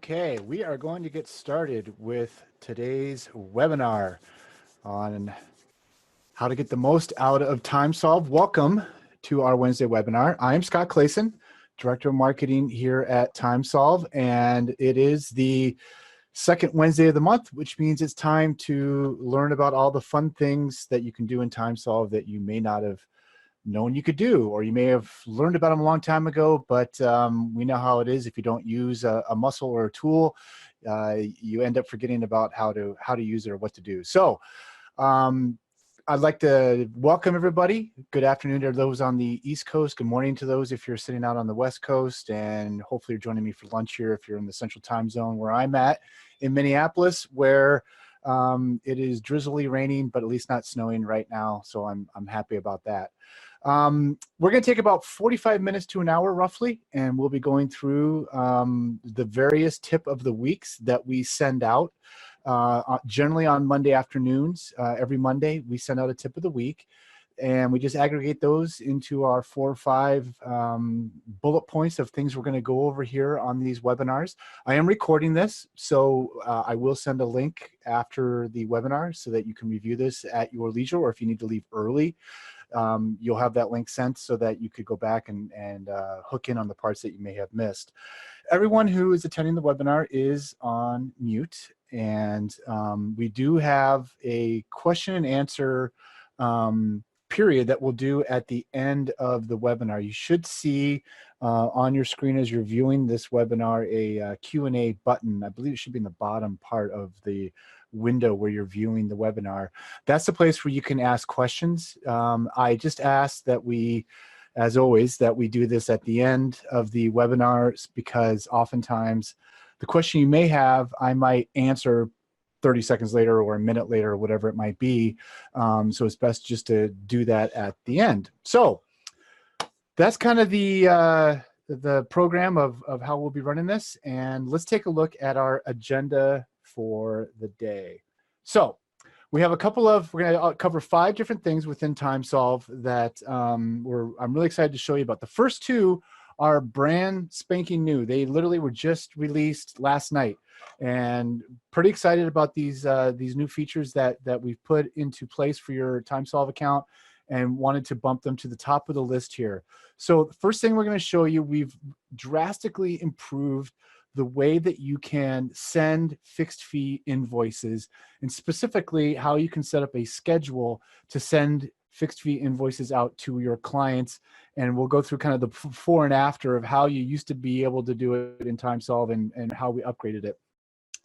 Okay, we are going to get started with today's webinar on how to get the most out of TimeSolv. Welcome to our Wednesday webinar. I'm Scott Clayson, Director of Marketing here at TimeSolv, and it is the second Wednesday of the month, which means it's time to learn about all the fun things that you can do in TimeSolv that you may not have known you could do, or you may have learned about them a long time ago, but we know how it is. If you don't use a muscle or a tool, you end up forgetting about how to use it or what to do. So I'd like to welcome everybody. Good afternoon to those on the East Coast. Good morning to those if you're sitting out on the West Coast, and hopefully you're joining me for lunch here if you're in the Central Time Zone where I'm at in Minneapolis, where it is drizzly raining, but at least not snowing right now. So I'm happy about that. We're going to take about 45 minutes to an hour roughly, and we'll be going through the various tip of the weeks that we send out. Generally on Monday afternoons, every Monday we send out a tip of the week, and we just aggregate those into our 4 or 5 bullet points of things we're going to go over here on these webinars. I am recording this, so I will send a link after the webinar so that you can review this at your leisure, or if you need to leave early, you'll have that link sent so that you could go back and hook in on the parts that you may have missed. Everyone who is attending the webinar is on mute, and we do have a question and answer period that we'll do at the end of the webinar. You should see on your screen as you're viewing this webinar a Q&A button. I believe it should be in the bottom part of the window where you're viewing the webinar. That's the place where you can ask questions. I just ask that we, as always, that we do this at the end of the webinars, because oftentimes the question you may have, I might answer 30 seconds later or a minute later or whatever it might be. So it's best just to do that at the end. So that's kind of the program of how we'll be running this. And let's take a look at our agenda for the day. So we have we're going to cover 5 different things within TimeSolv that I'm really excited to show you about. The first 2 are brand spanking new. They literally were just released last night, and pretty excited about these new features that we've put into place for your TimeSolv account, and wanted to bump them to the top of the list here. So the first thing we're going to show you, we've drastically improved the way that you can send fixed fee invoices, and specifically how you can set up a schedule to send fixed fee invoices out to your clients. And we'll go through kind of the before and after of how you used to be able to do it in TimeSolv and how we upgraded it.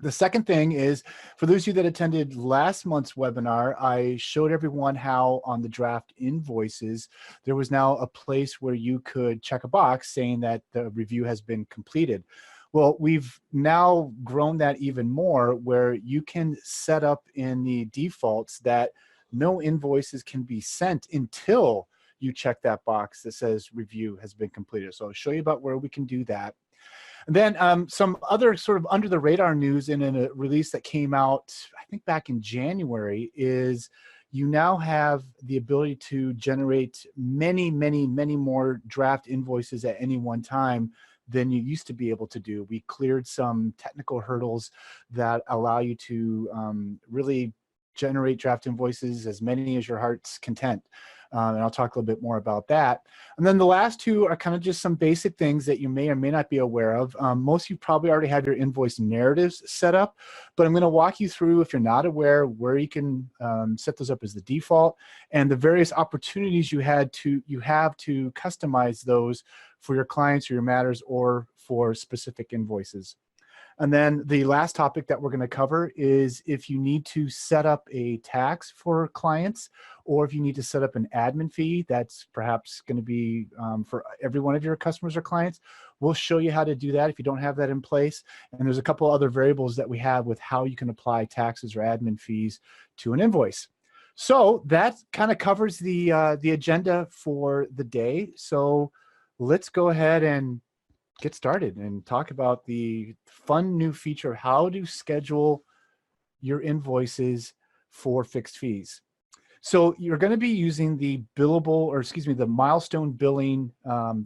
The second thing is, for those of you that attended last month's webinar, I showed everyone how on the draft invoices, there was now a place where you could check a box saying that the review has been completed. Well, we've now grown that even more, where you can set up in the defaults that no invoices can be sent until you check that box that says review has been completed. So I'll show you about where we can do that. And then some other sort of under the radar news in a release that came out, I think back in January, is you now have the ability to generate many, many, many more draft invoices at any one time than you used to be able to do. We cleared some technical hurdles that allow you to really generate draft invoices, as many as your heart's content. And I'll talk a little bit more about that. And then the last 2 are kind of just some basic things that you may or may not be aware of. Most of you probably already have your Invoice Narratives set up, but I'm going to walk you through, if you're not aware, where you can set those up as the default, and the various opportunities you have to customize those for your clients or your matters, or for specific invoices. And then the last topic that we're going to cover is if you need to set up a tax for clients, or if you need to set up an admin fee that's perhaps going to be for every one of your customers or clients. We'll show you how to do that if you don't have that in place. And there's a couple other variables that we have with how you can apply taxes or admin fees to an invoice. So that kind of covers the agenda for the day. So let's go ahead and get started and talk about the fun new feature of how to schedule your invoices for fixed fees. So you're going to be using the the milestone billing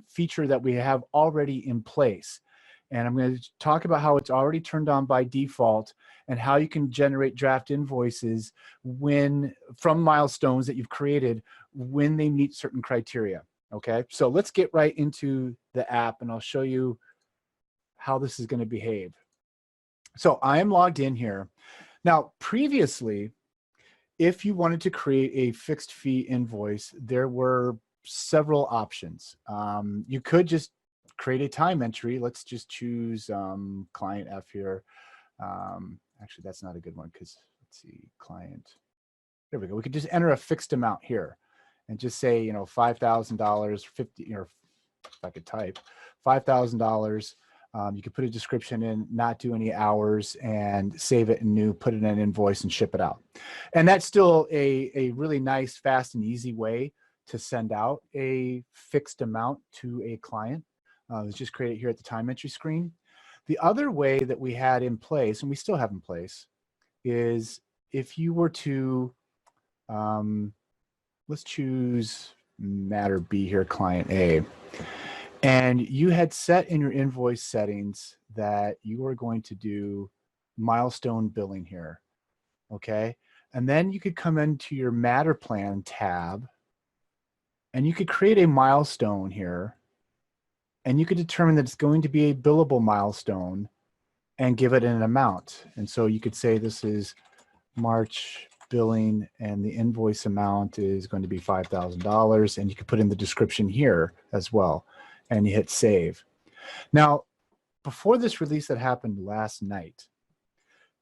feature that we have already in place. And I'm going to talk about how it's already turned on by default and how you can generate draft invoices from milestones that you've created when they meet certain criteria. Okay, so let's get right into the app and I'll show you how this is going to behave. So I am logged in here. Now, previously, if you wanted to create a fixed fee invoice, there were several options. You could just create a time entry. Let's just choose client F here. Actually, that's not a good one because let's see, client. There we go. We could just enter a fixed amount here and just say, you know, $5,000, 50, or if I could type, $5,000. You could put a description in, not do any hours, and save it in new, put it in an invoice and ship it out. And that's still a really nice, fast and easy way to send out a fixed amount to a client. Let's just create it here at the time entry screen. The other way that we had in place, and we still have in place, is if you were to, let's choose matter B here, client A. And you had set in your invoice settings that you were going to do milestone billing here, okay? And then you could come into your matter plan tab and you could create a milestone here and you could determine that it's going to be a billable milestone and give it an amount. And so you could say this is March billing and the invoice amount is going to be $5,000, and you could put in the description here as well. And you hit save. Now, before this release that happened last night,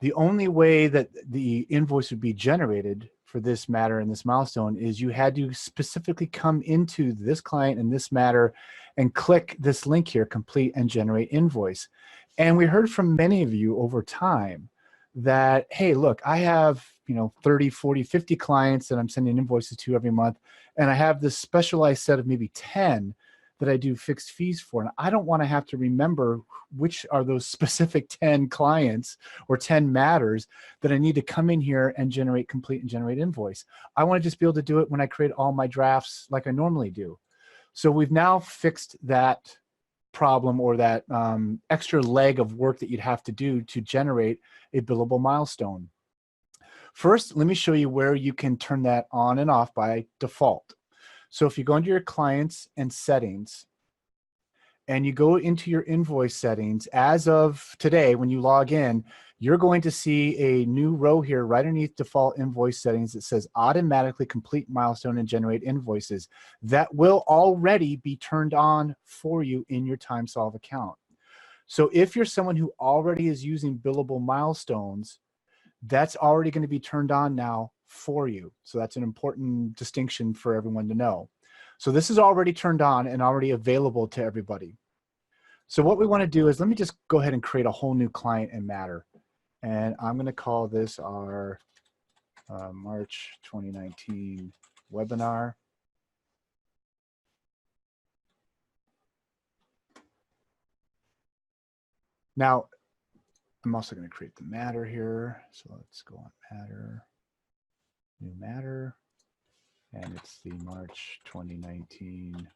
the only way that the invoice would be generated for this matter and this milestone is you had to specifically come into this client and this matter and click this link here, complete and generate invoice. And we heard from many of you over time that, hey, look, I have 30, 40, 50 clients that I'm sending invoices to every month, and I have this specialized set of maybe 10 that I do fixed fees for. And I don't want to have to remember which are those specific 10 clients or 10 matters that I need to come in here and generate complete and generate invoice. I want to just be able to do it when I create all my drafts like I normally do. So we've now fixed that problem, or that extra leg of work that you'd have to do to generate a billable milestone. First, let me show you where you can turn that on and off by default. So if you go into your clients and settings and you go into your invoice settings, as of today, when you log in, you're going to see a new row here right underneath default invoice settings that says automatically complete milestone and generate invoices. That will already be turned on for you in your TimeSolv account. So if you're someone who already is using billable milestones, that's already going to be turned on now for you. So that's an important distinction for everyone to know. So this is already turned on and already available to everybody. So what we want to do is, let me just go ahead and create a whole new client and matter. And I'm going to call this our March 2019 webinar. Now, I'm also going to create the matter here. So let's go on matter. New matter, and it's the March 2019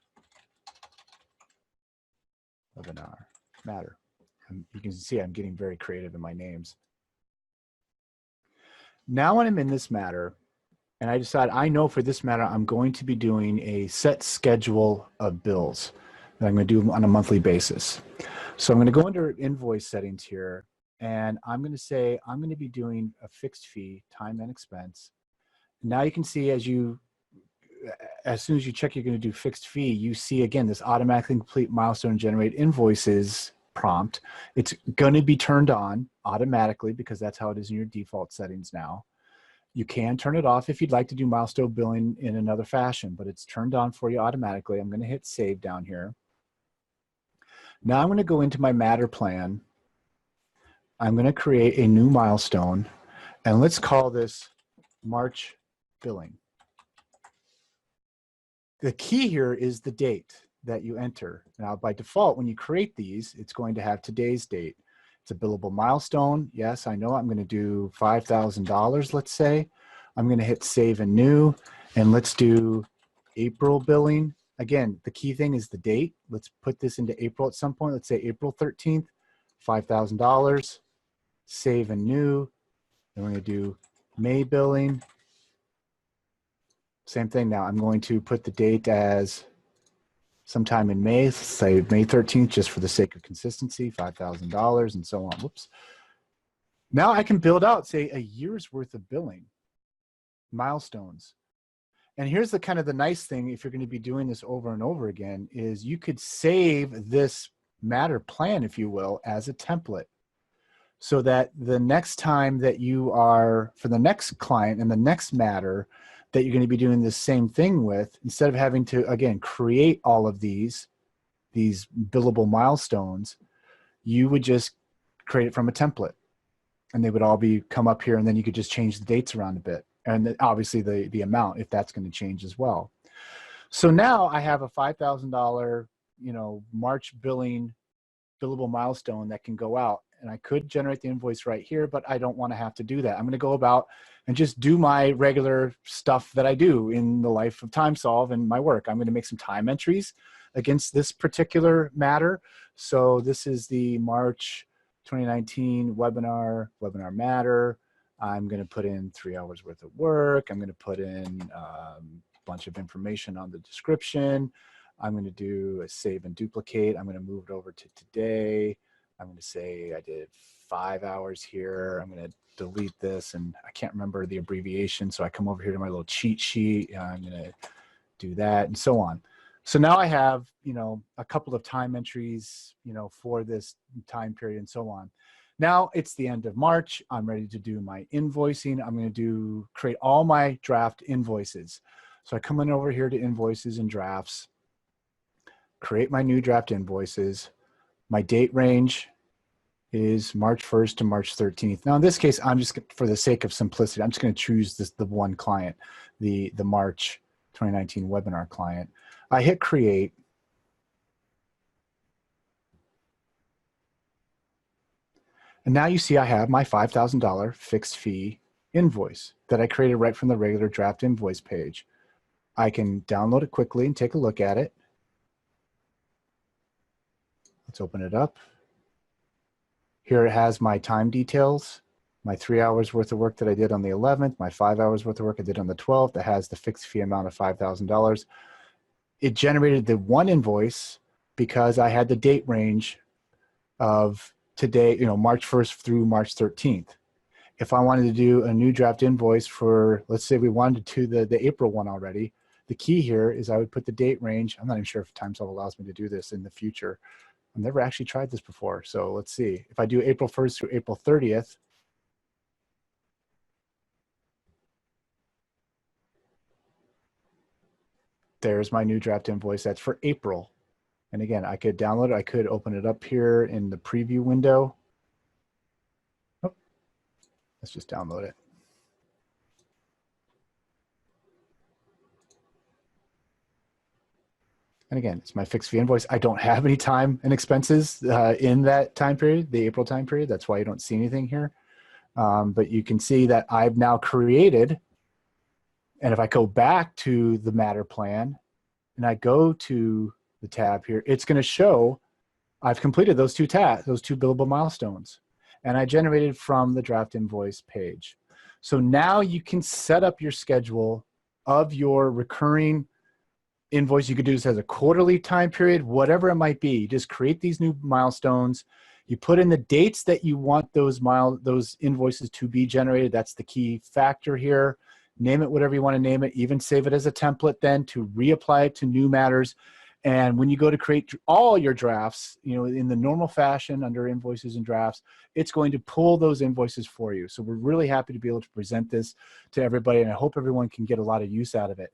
webinar matter. And you can see I'm getting very creative in my names. Now when I'm in this matter, and I decide, I know for this matter, I'm going to be doing a set schedule of bills that I'm going to do on a monthly basis. So I'm going to go under invoice settings here, and I'm going to say I'm going to be doing a fixed fee, time and expense. Now you can see as soon as you check you're going to do fixed fee, you see again this automatically complete milestone generate invoices prompt. It's going to be turned on automatically because that's how it is in your default settings now. You can turn it off if you'd like to do milestone billing in another fashion, but it's turned on for you automatically. I'm going to hit save down here. Now I'm going to go into my matter plan. I'm going to create a new milestone, and let's call this March billing. The key here is the date that you enter. Now, by default, when you create these, it's going to have today's date. It's a billable milestone. Yes, I know I'm going to do $5,000, let's say. I'm going to hit save and new, and let's do April billing. Again, the key thing is the date. Let's put this into April at some point. Let's say April 13th. $5,000, save and new. Then we're going to do May billing. Same thing now. I'm going to put the date as sometime in May, say May 13th, just for the sake of consistency, $5,000 and so on. Whoops. Now I can build out, say, a year's worth of billing milestones. And here's the kind of the nice thing, if you're going to be doing this over and over again, is you could save this matter plan, if you will, as a template, so that the next time that you are, for the next client and the next matter that you're going to be doing the same thing with, instead of having to, again, create all of these billable milestones, you would just create it from a template. And they would all come up here, and then you could just change the dates around a bit. And obviously the amount, if that's going to change as well. So now I have a $5,000, March billable milestone that can go out. And I could generate the invoice right here, but I don't want to have to do that. I'm going to go about and just do my regular stuff that I do in the life of TimeSolv and my work. I'm going to make some time entries against this particular matter. So this is the March 2019 webinar matter. I'm going to put in 3 hours worth of work. I'm going to put in a bunch of information on the description. I'm going to do a save and duplicate. I'm going to move it over to today. I'm going to say I did 5 hours here. I'm going to delete this, and I can't remember the abbreviation. So I come over here to my little cheat sheet. I'm going to do that and so on. So now I have, a couple of time entries, for this time period and so on. Now it's the end of March. I'm ready to do my invoicing. I'm going to create all my draft invoices. So I come in over here to invoices and drafts, create my new draft invoices. My date range is March 1st to March 13th. Now in this case, I'm just, for the sake of simplicity, I'm just going to choose the one client, the March 2019 webinar client. I hit create. And now you see I have my $5,000 fixed fee invoice that I created right from the regular draft invoice page. I can download it quickly and take a look at it. Let's open it up. Here it has my time details, my 3 hours worth of work that I did on the 11th, my 5 hours worth of work I did on the 12th. That has the fixed fee amount of $5,000. It generated the one invoice because I had the date range of today, March 1st through March 13th. If I wanted to do a new draft invoice for, let's say we wanted to do the April one already, the key here is I would put the date range. I'm not even sure if TimeSolv allows me to do this in the future. I've never actually tried this before. So let's see. If I do April 1st through April 30th, there's my new draft invoice. That's for April. And again, I could download it. I could open it up here in the preview window. Oh, let's just download it. And again, it's my fixed fee invoice. I don't have any time and expenses in that time period, the April time period. That's why you don't see anything here. But you can see that I've now created, and if I go back to the matter plan and I go to the tab here, it's going to show I've completed those two billable milestones, and I generated from the draft invoice page. So now you can set up your schedule of your recurring invoice. You could do this as a quarterly time period, whatever it might be. You just create these new milestones. You put in the dates that you want those invoices to be generated. That's the key factor here. Name it whatever you want to name it. Even save it as a template then to reapply it to new matters. And when you go to create all your drafts, in the normal fashion under invoices and drafts, it's going to pull those invoices for you. So we're really happy to be able to present this to everybody, and I hope everyone can get a lot of use out of it.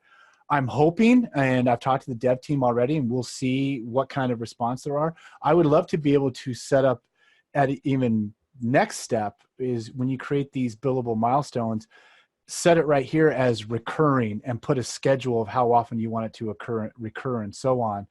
I'm hoping, and I've talked to the dev team already, and we'll see what kind of response there are. I would love to be able to set up at even next step is when you create these billable milestones, set it right here as recurring and put a schedule of how often you want it to recur and so on.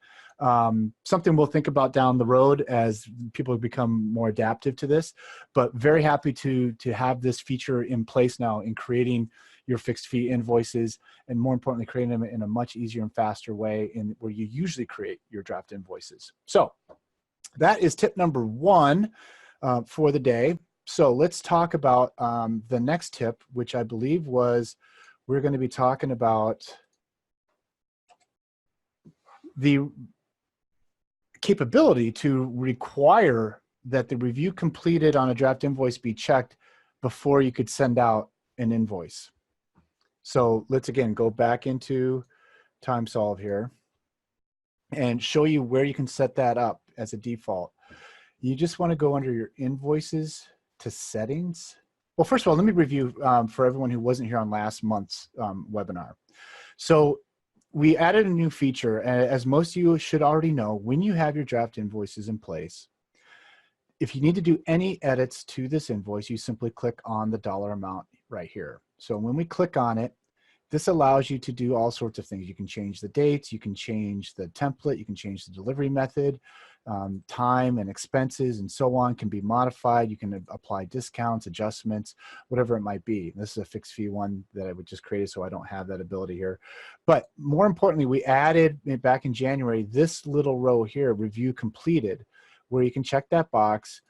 Something we'll think about down the road as people become more adaptive to this, but very happy to have this feature in place now in creating your fixed fee invoices, and more importantly, creating them in a much easier and faster way in where you usually create your draft invoices. So that is tip number one. for the day. So let's talk about the next tip, which I believe was we're going to be talking about the capability to require that the review completed on a draft invoice be checked before you could send out an invoice. So let's again go back into TimeSolv here and show you where you can set that up as a default. You just want to go under your invoices to settings. Well, first of all, let me review for everyone who wasn't here on last month's webinar. So we added a new feature, as most of you should already know, when you have your draft invoices in place, if you need to do any edits to this invoice, you simply click on the dollar amount right here. So when we click on it, this allows you to do all sorts of things. You can change the dates, you can change the template, you can change the delivery method, time and expenses and so on can be modified. You can apply discounts, adjustments, whatever it might be. This is a fixed fee one that I would just create, so I don't have that ability here. But more importantly, we added back in January this little row here, review completed, where you can check that box,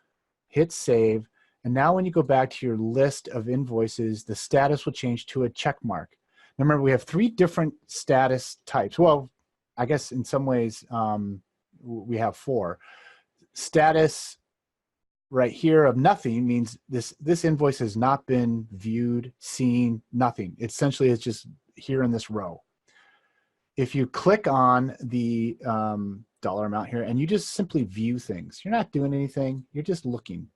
hit save, and now when you go back to your list of invoices, the status will change to a check mark. Now remember, we have 3 different status types. Well, I guess in some ways we have 4. Status right here of nothing means this invoice has not been viewed, seen, nothing. Essentially, it's just here in this row. If you click on the dollar amount here and you just simply view things, you're not doing anything, you're just looking.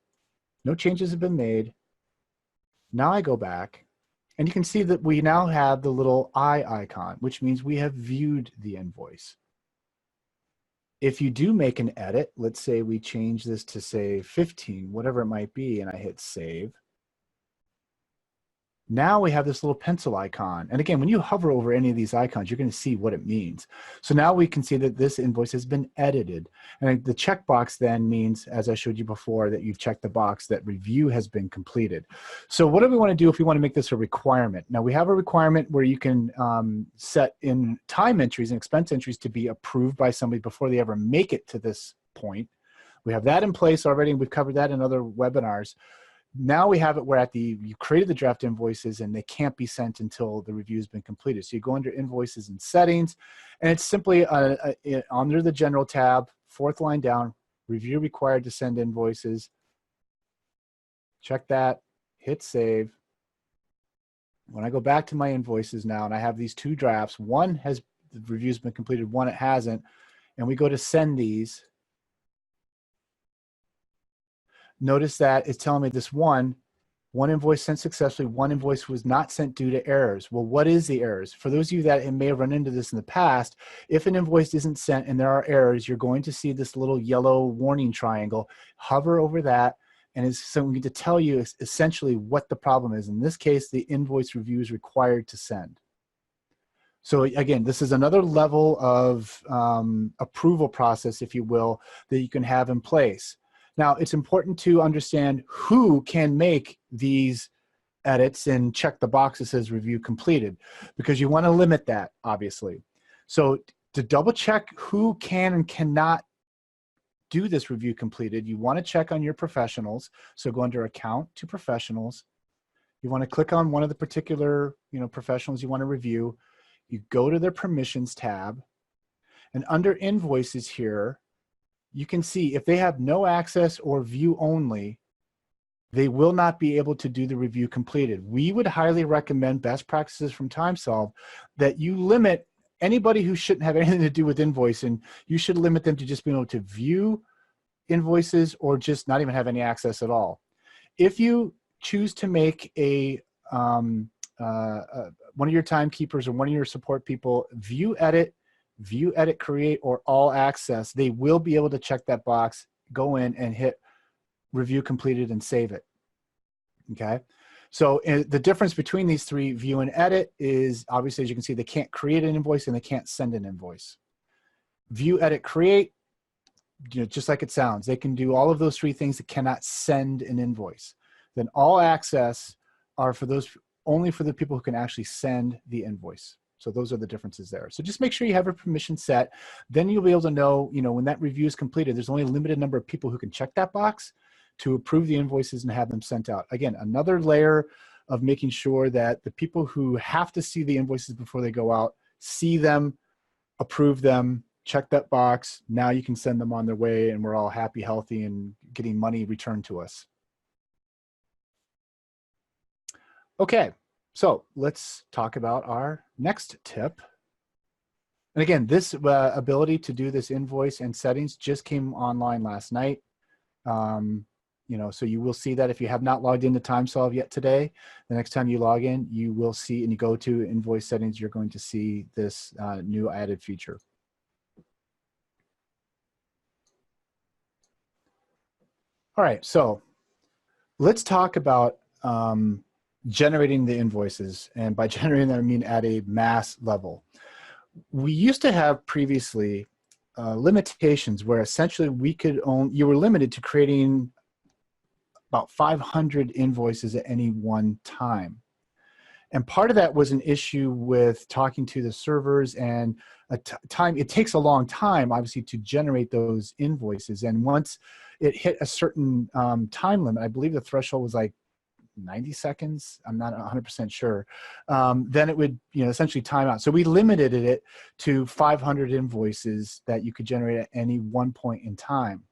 No changes have been made. Now I go back and you can see that we now have the little eye icon, which means we have viewed the invoice. If you do make an edit, let's say we change this to say 15, whatever it might be, and I hit save. Now we have this little pencil icon. And again, when you hover over any of these icons, you're going to see what it means. So now we can see that this invoice has been edited. And the checkbox then means, as I showed you before, that you've checked the box that review has been completed. So what do we want to do if we want to make this a requirement? Now we have a requirement where you can set in time entries and expense entries to be approved by somebody before they ever make it to this point. We have that in place already, and we've covered that in other webinars. Now we have it where you created the draft invoices and they can't be sent until the review has been completed. So you go under invoices and settings, and it's simply under the general tab, 4th line down, review required to send invoices. Check that, hit save. When I go back to my invoices now, and I have these 2 drafts, one has the review's been completed, one it hasn't, and we go to send these. Notice that it's telling me this one invoice sent successfully, one invoice was not sent due to errors. Well, what is the errors? For those of you that may have run into this in the past, if an invoice isn't sent and there are errors, you're going to see this little yellow warning triangle. Hover over that, and it's going to tell you essentially what the problem is. In this case, the invoice review is required to send. So again, this is another level of approval process, if you will, that you can have in place. Now, it's important to understand who can make these edits and check the box that says review completed, because you want to limit that, obviously. So to double check who can and cannot do this review completed, you want to check on your professionals. So go under account to professionals. You want to click on one of the particular professionals you want to review. You go to their permissions tab, and under invoices here, you can see if they have no access or view only, they will not be able to do the review completed. We would highly recommend, best practices from TimeSolv, that you limit anybody who shouldn't have anything to do with invoicing. You should limit them to just being able to view invoices or just not even have any access at all. If you choose to make one of your timekeepers or one of your support people view edit, create, or all access, they will be able to check that box, go in and hit review completed and save it. Okay, so the difference between these 3, view and edit, is obviously, as you can see, they can't create an invoice and they can't send an invoice. View, edit, create, just like it sounds, they can do all of those 3 things that cannot send an invoice. Then all access are for those, only for the people who can actually send the invoice. So those are the differences there. So just make sure you have a permission set. Then you'll be able to know, when that review is completed, there's only a limited number of people who can check that box. to approve the invoices and have them sent out. Again, another layer of making sure that the people who have to see the invoices before they go out, see them, approve them, check that box. Now you can send them on their way and we're all happy, healthy, and getting money returned to us. Okay, so let's talk about our next tip. And again, this ability to do this invoice and settings just came online last night. You know, so you will see that if you have not logged into TimeSolv yet today, the next time you log in, you will see, and you go to invoice settings, you're going to see this new added feature. All right, so let's talk about generating the invoices. And by generating them, I mean at a mass level. We used to have previously limitations where essentially you were limited to creating about 500 invoices at any one time. And part of that was an issue with talking to the servers and it takes a long time, obviously, to generate those invoices. And once it hit a certain time limit, I believe the threshold was like 90 seconds, I'm not 100% sure, then it would, you know, essentially time out. So we limited it to 500 invoices that you could generate at any one point in time.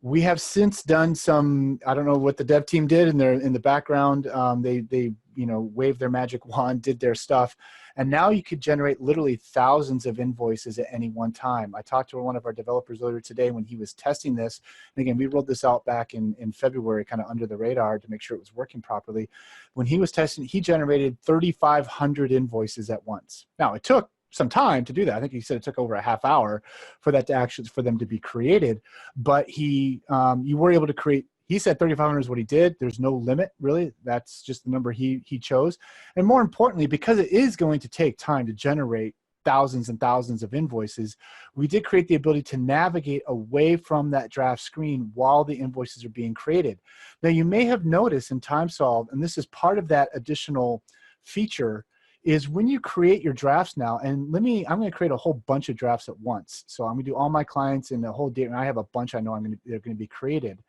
We have since done some, I don't know what the dev team did in the background. They you know, waved their magic wand, did their stuff. And now you could generate literally thousands of invoices at any one time. I talked to one of our developers earlier today when he was testing this. And again, we rolled this out back in February, kind of under the radar to make sure it was working properly. When he was testing, he generated 3,500 invoices at once. Now, it took some time to do that. I think he said it took over a half hour for that to actually, for them to be created. But you were able to create, he said 3,500 is what he did. There's no limit, really. That's just the number he chose. And more importantly, because it is going to take time to generate thousands and thousands of invoices, we did create the ability to navigate away from that draft screen while the invoices are being created. Now, you may have noticed in TimeSolv, and this is part of that additional feature, is when you create your drafts now, and I'm going to create a whole bunch of drafts at once. So I'm going to do all my clients in the whole data, and I have a bunch I know they're going to be created.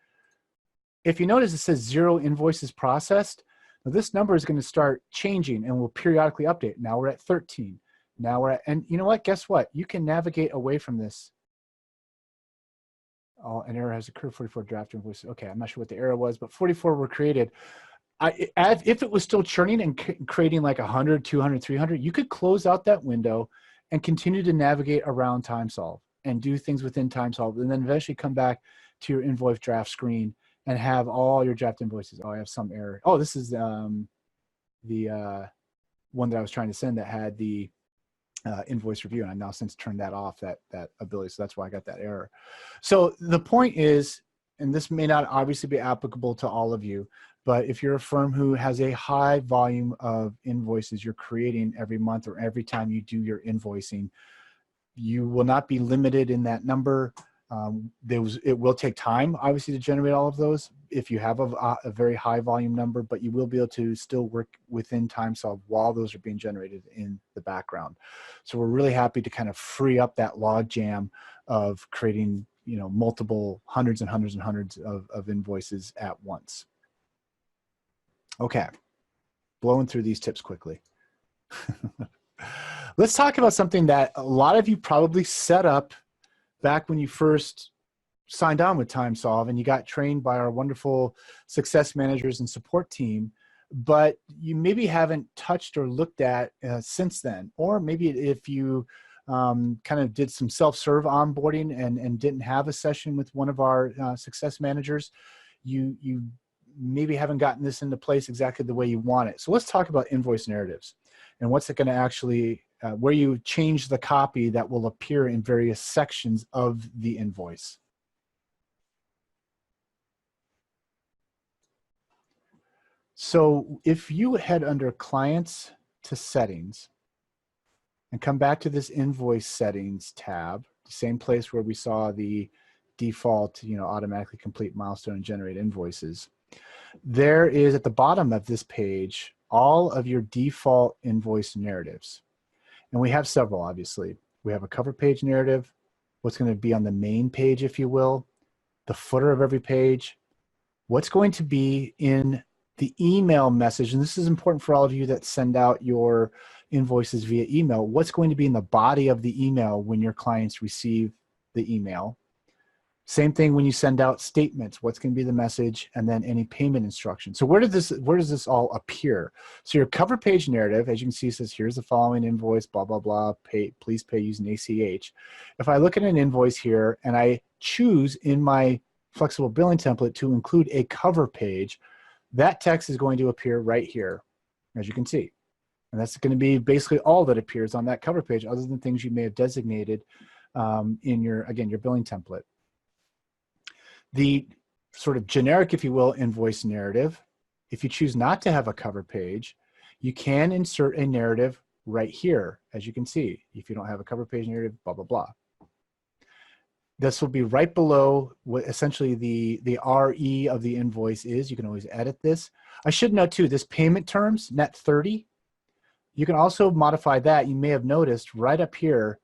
If you notice, it says 0 invoices processed. Now this number is going to start changing and will periodically update. Now we're at 13. Now we're at, and you know what? Guess what? You can navigate away from this. Oh, an error has occurred, 44 draft invoices. Okay, I'm not sure what the error was, but 44 were created. If it was still churning and creating like 100, 200, 300, you could close out that window and continue to navigate around TimeSolv and do things within TimeSolv, and then eventually come back to your invoice draft screen and have all your draft invoices. Oh, I have some error. Oh, this is the one that I was trying to send that had the invoice review, and I've now since turned that off, that ability. So that's why I got that error. So the point is, and this may not obviously be applicable to all of you, but if you're a firm who has a high volume of invoices you're creating every month or every time you do your invoicing, you will not be limited in that number. It will take time, obviously, to generate all of those if you have a very high volume number, but you will be able to still work within TimeSolv while those are being generated in the background. So we're really happy to kind of free up that log jam of creating, you know, multiple hundreds and hundreds and hundreds of invoices at once. Okay, blowing through these tips quickly. Let's talk about something that a lot of you probably set up back when you first signed on with TimeSolv and you got trained by our wonderful success managers and support team, but you maybe haven't touched or looked at since then. Or maybe if you kind of did some self-serve onboarding and didn't have a session with one of our success managers, you maybe haven't gotten this into place exactly the way you want it. So let's talk about Invoice Narratives and what's it going to actually, where you change the copy that will appear in various sections of the invoice. So if you head under Clients to Settings and come back to this Invoice Settings tab, the same place where we saw the default, you know, automatically complete milestone and generate invoices, there is at the bottom of this page all of your default invoice narratives. And we have several, obviously. We have a cover page narrative, what's going to be on the main page, if you will, the footer of every page, what's going to be in the email message, and this is important for all of you that send out your invoices via email, what's going to be in the body of the email when your clients receive the email. Same thing when you send out statements, what's going to be the message, and then any payment instructions. So where does this all appear? So your cover page narrative, as you can see, says here's the following invoice, blah, blah, blah, please pay using ACH. If I look at an invoice here and I choose in my flexible billing template to include a cover page, that text is going to appear right here, as you can see. And that's going to be basically all that appears on that cover page, other than things you may have designated in your billing template. The sort of generic, if you will, invoice narrative, if you choose not to have a cover page, you can insert a narrative right here, as you can see. If you don't have a cover page narrative, blah, blah, blah. This will be right below what essentially the RE of the invoice is. You can always edit this. I should note too, this payment terms, net 30, you can also modify that. You may have noticed right up here,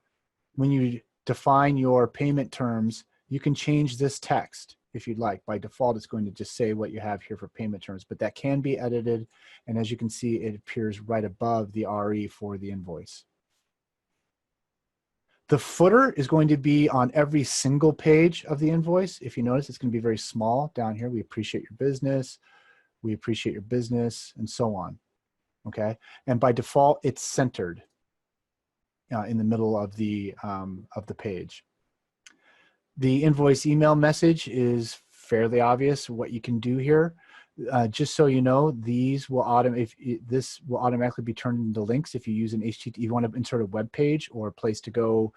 when you define your payment terms, you can change this text if you'd like. By default, it's going to just say what you have here for payment terms, but that can be edited. And as you can see, it appears right above the RE for the invoice. The footer is going to be on every single page of the invoice. If you notice, it's going to be very small down here. We appreciate your business. We appreciate your business, and so on. Okay. And by default, it's centered in the middle of the page. The invoice email message is fairly obvious what you can do here. Just so you know, this will automatically be turned into links if you use an HTTP. You want to insert a web page or a place to go,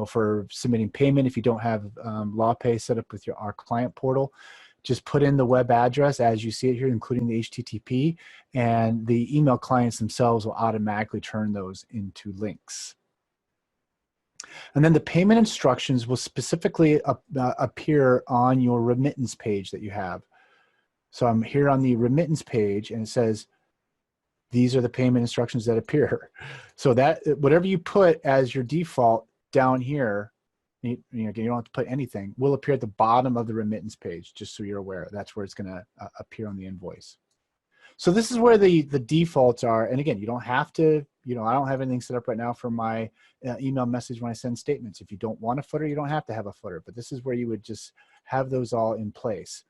for submitting payment. If you don't have LawPay set up with our client portal, just put in the web address as you see it here, including the HTTP, and the email clients themselves will automatically turn those into links. And then the payment instructions will specifically appear on your remittance page that you have. So I'm here on the remittance page, and it says, these are the payment instructions that appear. So that whatever you put as your default down here, you don't have to put anything, will appear at the bottom of the remittance page, just so you're aware. That's where it's going to appear on the invoice. So this is where the defaults are. And again, you don't have to, I don't have anything set up right now for my email message when I send statements. If you don't want a footer, you don't have to have a footer, but this is where you would just have those all in place.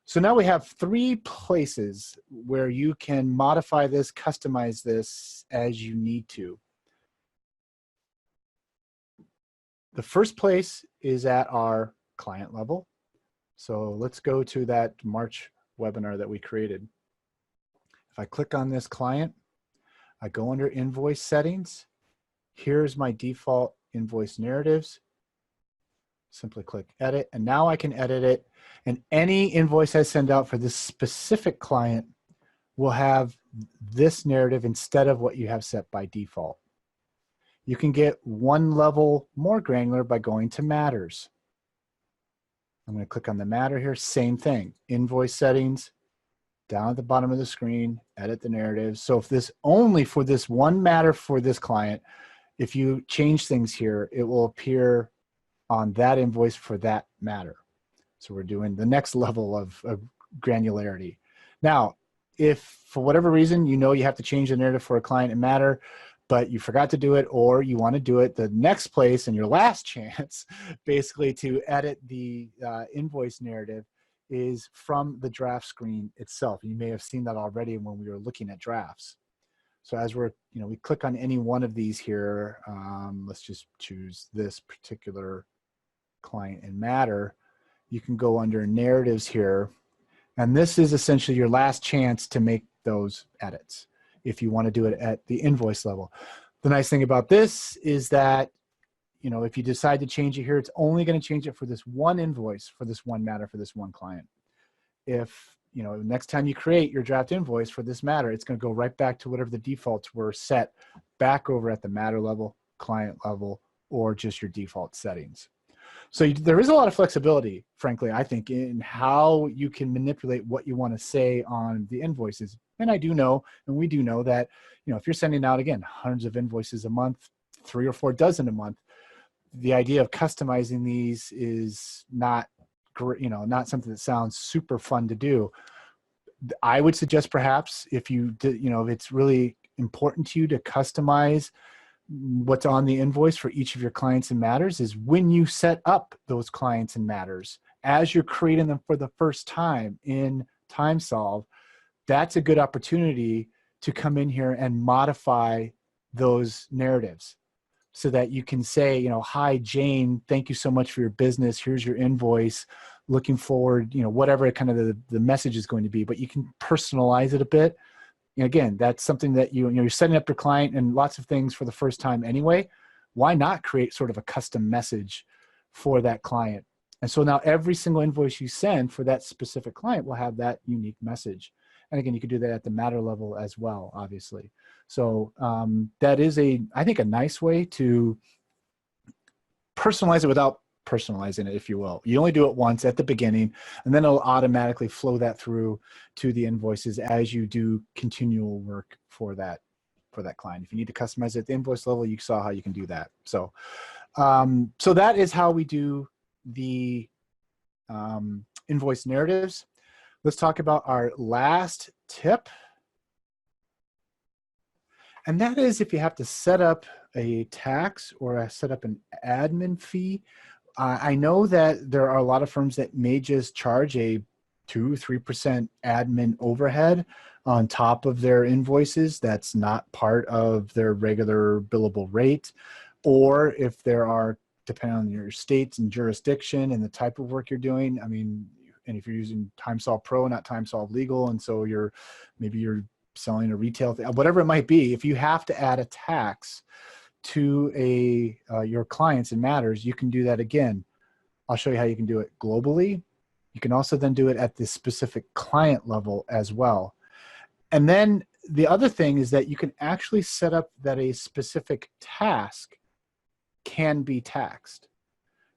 So now we have 3 places where you can modify this, customize this as you need to. The first place is at our client level. So let's go to that March webinar that we created. If I click on this client, I go under Invoice Settings. Here's my default Invoice Narratives. Simply click Edit, and now I can edit it. And any invoice I send out for this specific client will have this narrative instead of what you have set by default. You can get one level more granular by going to Matters. I'm going to click on the matter here. Same thing. Invoice Settings, down at the bottom of the screen, edit the narrative. So if this only for this one matter for this client, if you change things here, it will appear on that invoice for that matter. So we're doing the next level of granularity. Now, if for whatever reason, you have to change the narrative for a client and matter, but you forgot to do it, or you want to do it, the next place and your last chance basically to edit the invoice narrative is from the draft screen itself. You may have seen that already when we were looking at drafts. So as we're, we click on any one of these here, let's just choose this particular client and matter. You can go under narratives here, and this is essentially your last chance to make those edits if you want to do it at the invoice level. The nice thing about this is that, if you decide to change it here, it's only going to change it for this one invoice, for this one matter, for this one client. If, next time you create your draft invoice for this matter, it's going to go right back to whatever the defaults were set back over at the matter level, client level, or just your default settings. So there is a lot of flexibility, frankly, I think, in how you can manipulate what you want to say on the invoices. And I do know, and we do know that, if you're sending out, again, hundreds of invoices a month, 3 or 4 dozen a month, the idea of customizing these is not great, not something that sounds super fun to do. I would suggest perhaps if you did, if it's really important to you to customize what's on the invoice for each of your clients and matters, is when you set up those clients and matters, as you're creating them for the first time in TimeSolv, that's a good opportunity to come in here and modify those narratives so that you can say, hi, Jane, thank you so much for your business. Here's your invoice. Looking forward, whatever kind of the message is going to be, but you can personalize it a bit. Again, that's something that you're setting up your client and lots of things for the first time anyway. Why not create sort of a custom message for that client? And so now every single invoice you send for that specific client will have that unique message. And again, you could do that at the matter level as well, obviously. So that is I think a nice way to personalize it without personalizing it, if you will. You only do it once at the beginning, and then it'll automatically flow that through to the invoices as you do continual work for that client. If you need to customize it at the invoice level, you saw how you can do that. So, so that is how we do the invoice narratives. Let's talk about our last tip. And that is if you have to set up a tax or set up an admin fee. I know that there are a lot of firms that may just charge a 2-3% admin overhead on top of their invoices. That's not part of their regular billable rate. Or if there are, depending on your states and jurisdiction and the type of work you're doing, I mean, and if you're using TimeSolv Pro, not TimeSolv Legal, and so maybe you're selling a retail thing, whatever it might be, if you have to add a tax to your clients and matters, you can do that again. I'll show you how you can do it globally. You can also then do it at the specific client level as well. And then the other thing is that you can actually set up that a specific task can be taxed.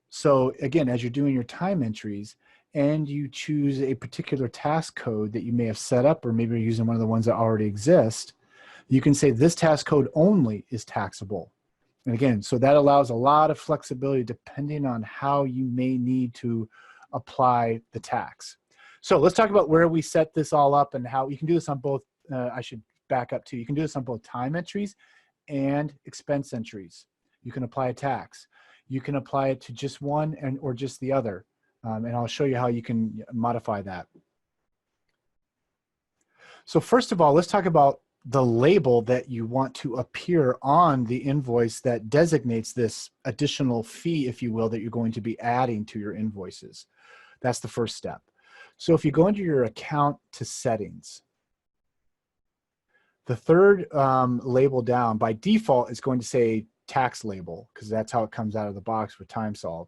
So again, as you're doing your time entries and you choose a particular task code that you may have set up, or maybe you're using one of the ones that already exist, you can say this task code only is taxable. And again, so that allows a lot of flexibility depending on how you may need to apply the tax. So let's talk about where we set this all up and how you can do this on both. I should back up too. You can do this on both time entries and expense entries. You can apply a tax. You can apply it to just one or just the other. And I'll show you how you can modify that. So first of all, let's talk about the label that you want to appear on the invoice that designates this additional fee, if you will, that you're going to be adding to your invoices. That's the first step. So if you go into your account to settings, the third label down by default is going to say tax label, because that's how it comes out of the box with TimeSolv.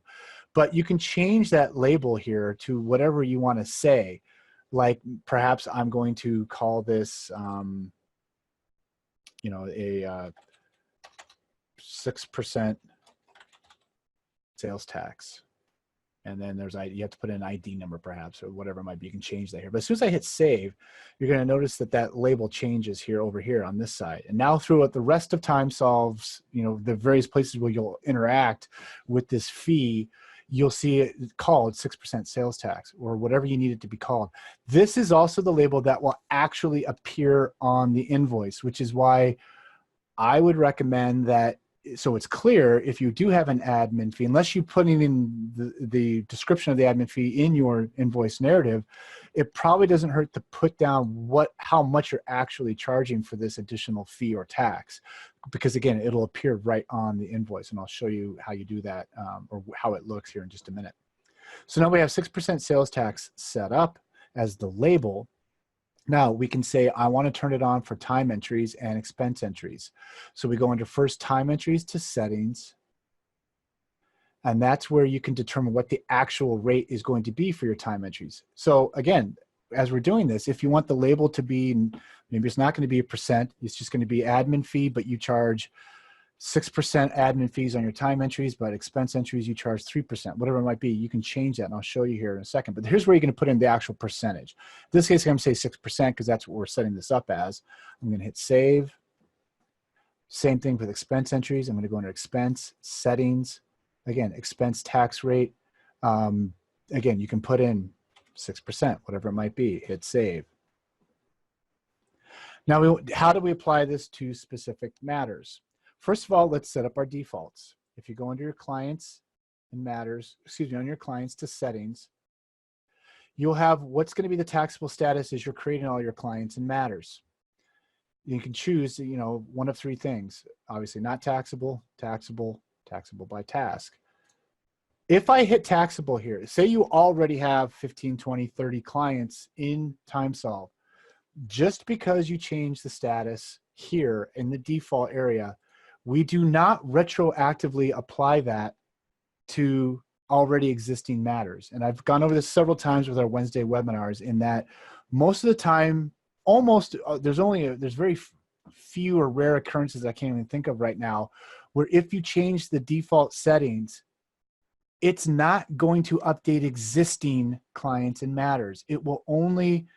But you can change that label here to whatever you want to say. Like perhaps I'm going to call this, you know, a 6% sales tax. And then you have to put in an ID number perhaps, or whatever it might be. You can change that here. But as soon as I hit save, you're going to notice that that label changes here over here on this side. And now throughout the rest of TimeSolv's, you know, the various places where you'll interact with this fee, you'll see it called 6% sales tax or whatever you need it to be called. This is also the label that will actually appear on the invoice, which is why I would recommend that, so it's clear if you do have an admin fee, unless you put in the description of the admin fee in your invoice narrative, it probably doesn't hurt to put down how much you're actually charging for this additional fee or tax, because again, it'll appear right on the invoice, and I'll show you how you do that or how it looks here in just a minute. So now we have 6% sales tax set up as the label. Now we can say, I want to turn it on for time entries and expense entries. So we go under first time entries to settings. And that's where you can determine what the actual rate is going to be for your time entries. So again, as we're doing this, if you want the label to be, maybe it's not going to be a percent, it's just going to be admin fee, but you charge 6% admin fees on your time entries, but expense entries, you charge 3%, whatever it might be. You can change that, and I'll show you here in a second. But here's where you're going to put in the actual percentage. In this case, I'm going to say 6% because that's what we're setting this up as. I'm going to hit save. Same thing with expense entries. I'm going to go under expense, settings. Again, expense tax rate. Again, you can put in 6%, whatever it might be, hit save. Now, how do we apply this to specific matters? First of all, let's set up our defaults. If you go under your clients and matters, excuse me, on your clients to settings, you'll have what's going to be the taxable status as you're creating all your clients and matters. You can choose, you know, one of three things. Obviously not taxable, taxable, taxable by task. If I hit taxable here, say you already have 15, 20, 30 clients in TimeSolv, just because you change the status here in the default area, we do not retroactively apply that to already existing matters. And I've gone over this several times with our Wednesday webinars, in that most of the time, almost there's very few or rare occurrences I can't even think of right now, where if you change the default settings, it's not going to update existing clients and matters. It will only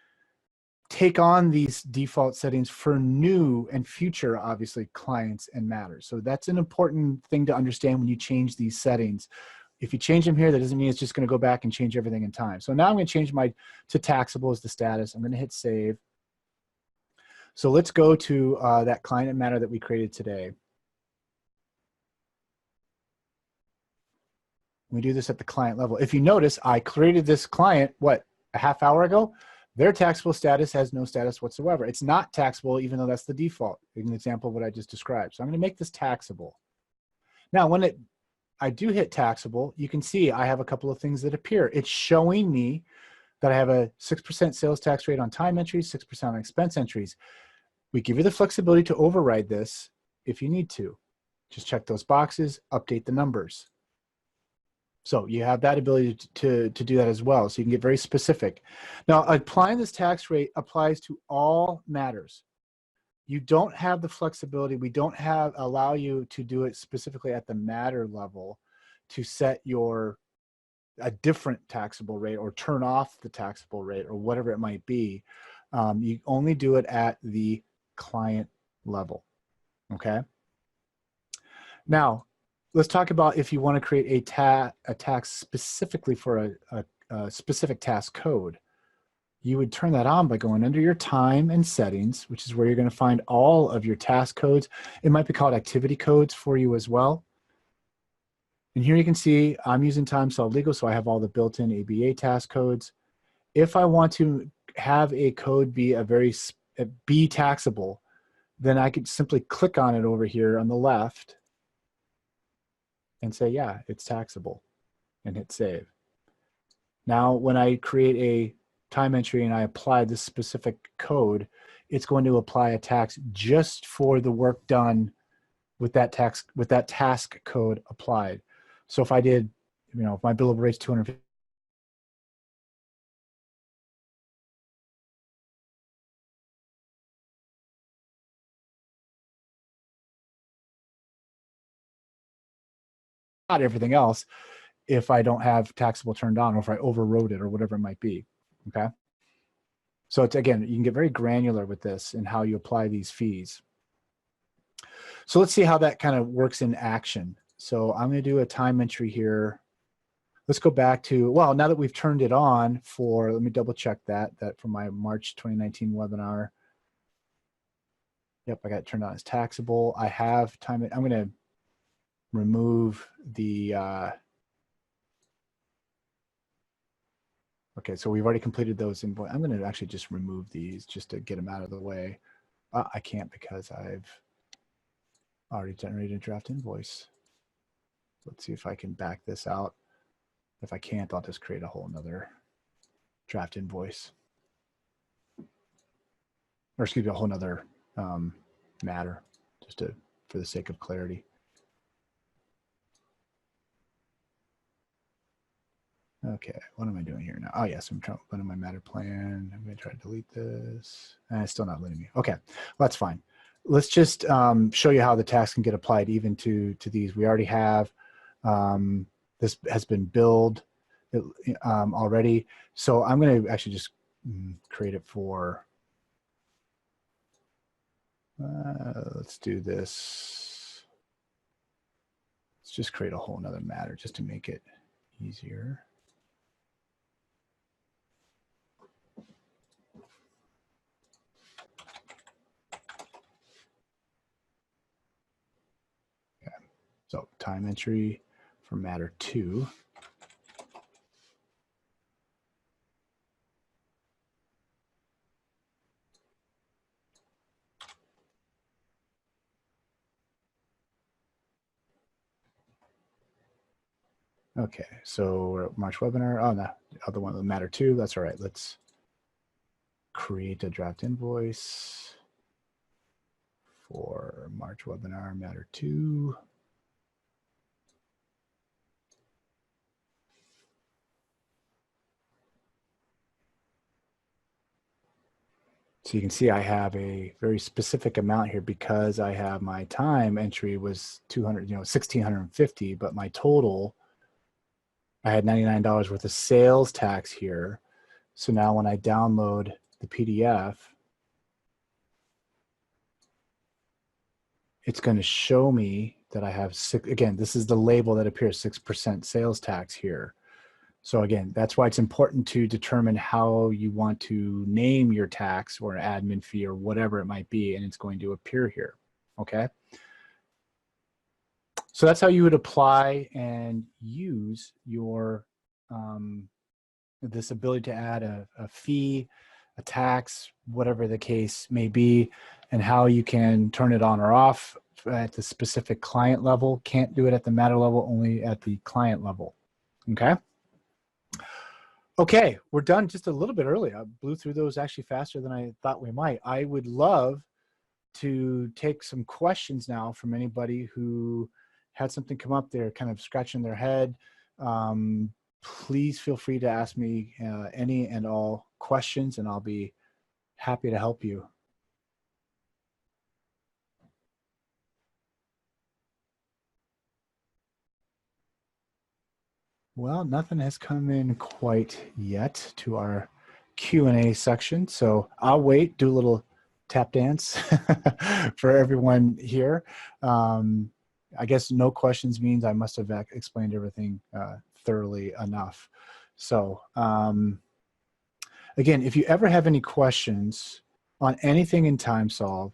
take on these default settings for new and future, obviously, clients and matters. So that's an important thing to understand when you change these settings. If you change them here, that doesn't mean it's just going to go back and change everything in time. So now I'm going to change my to taxable as the status. I'm going to hit save. So let's go to that client and matter that we created today. We do this at the client level. If you notice, I created this client, what, a half hour ago? Their taxable status has no status whatsoever. It's not taxable, even though that's the default. An example of what I just described. So I'm going to make this taxable. Now, when I do hit taxable, you can see I have a couple of things that appear. It's showing me that I have a 6% sales tax rate on time entries, 6% on expense entries. We give you the flexibility to override this if you need to. Just check those boxes, update the numbers. So you have that ability to do that as well. So you can get very specific. Now, applying this tax rate applies to all matters. You don't have the flexibility. We don't allow you to do it specifically at the matter level to set a different taxable rate or turn off the taxable rate or whatever it might be. You only do it at the client level, okay? Now, let's talk about if you want to create a tax specifically for a specific task code. You would turn that on by going under your time and settings, which is where you're going to find all of your task codes. It might be called activity codes for you as well. And here you can see I'm using TimeSolv Legal, so I have all the built-in ABA task codes. If I want to have a code be taxable, then I could simply click on it over here on the left and say, yeah, it's taxable, and hit save. Now, when I create a time entry and I apply this specific code, it's going to apply a tax just for the work done with that task code applied. So if I did, you know, if my billable rate's 250, not everything else, if I don't have taxable turned on, or if I overrode it or whatever it might be, okay? So it's, again, you can get very granular with this and how you apply these fees. So let's see how that kind of works in action. So I'm going to do a time entry here. Let's go back to, well, now that we've turned it on for, let me double check that for my March 2019 webinar. Yep, I got it turned on as taxable. I have time, I'm going to remove the, okay, so we've already completed those invoices. I'm going to actually just remove these just to get them out of the way. I can't because I've already generated a draft invoice. Let's see if I can back this out. If I can't, I'll just create a whole nother draft invoice. Or excuse me, a whole nother matter, just for the sake of clarity. Okay, what am I doing here now? Oh yes, I'm trying to put in my matter plan. I'm going to try to delete this. It's still not letting me. Okay, well, that's fine. Let's just show you how the tax can get applied even to these. We already have, this has been billed already. So I'm going to actually just create it for, let's do this. Let's just create a whole nother matter just to make it easier. So time entry for matter 2. Okay, so we're at March webinar. Oh, no, the other one, the matter 2. That's all right. Let's create a draft invoice for March webinar matter 2. So you can see I have a very specific amount here because I have my time entry was 200, $1,650, but my total, I had $99 worth of sales tax here. So now when I download the PDF, it's going to show me that I have again, this is the label that appears 6% sales tax here. So again, that's why it's important to determine how you want to name your tax or admin fee or whatever it might be, and it's going to appear here, okay? So that's how you would apply and use your this ability to add a fee, a tax, whatever the case may be, and how you can turn it on or off at the specific client level. Can't do it at the matter level, only at the client level, okay? Okay, we're done just a little bit early. I blew through those actually faster than I thought we might. I would love to take some questions now from anybody who had something come up. They're kind of scratching their head. Please feel free to ask me any and all questions, and I'll be happy to help you. Well, nothing has come in quite yet to our Q&A section, so I'll wait, do a little tap dance for everyone here. I guess no questions means I must have explained everything thoroughly enough. So again, if you ever have any questions on anything in TimeSolv,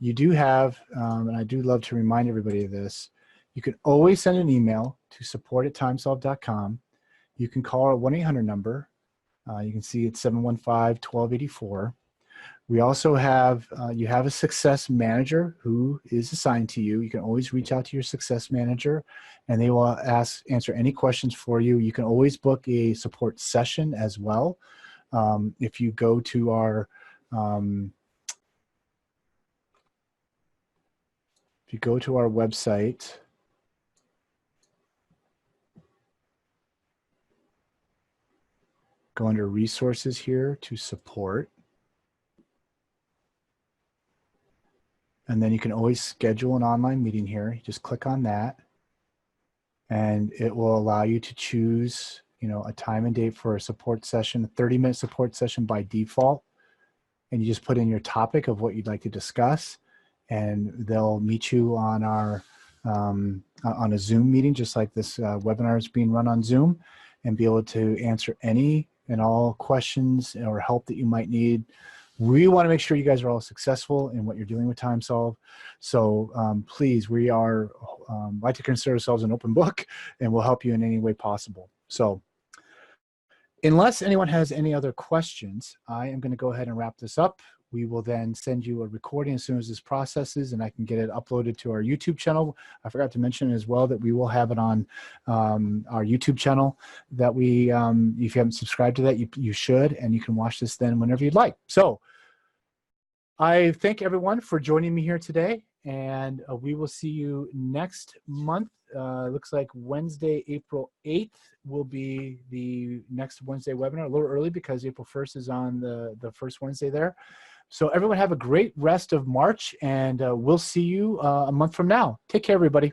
you do have, and I do love to remind everybody of this, you can always send an email to support@timesolv.com. You can call our 1-800 number. You can see it's 715-1284. We also have, you have a success manager who is assigned to you. You can always reach out to your success manager and they will answer any questions for you. You can always book a support session as well. If you go to our, website, go under resources here to support. And then you can always schedule an online meeting here. You just click on that and it will allow you to choose, a time and date for a support session, a 30-minute support session by default. And you just put in your topic of what you'd like to discuss and they'll meet you on our, on a Zoom meeting, just like this webinar is being run on Zoom, and be able to answer any and all questions or help that you might need. We want to make sure you guys are all successful in what you're doing with TimeSolv. So please, we are like to consider ourselves an open book and we'll help you in any way possible. So unless anyone has any other questions, I am going to go ahead and wrap this up. We will then send you a recording as soon as this processes and I can get it uploaded to our YouTube channel. I forgot to mention as well that we will have it on our YouTube channel that we, if you haven't subscribed to that, you should, and you can watch this then whenever you'd like. So I thank everyone for joining me here today, and we will see you next month. Looks like Wednesday, April 8th will be the next Wednesday webinar, a little early because April 1st is on the first Wednesday there. So everyone have a great rest of March, and we'll see you a month from now. Take care, everybody.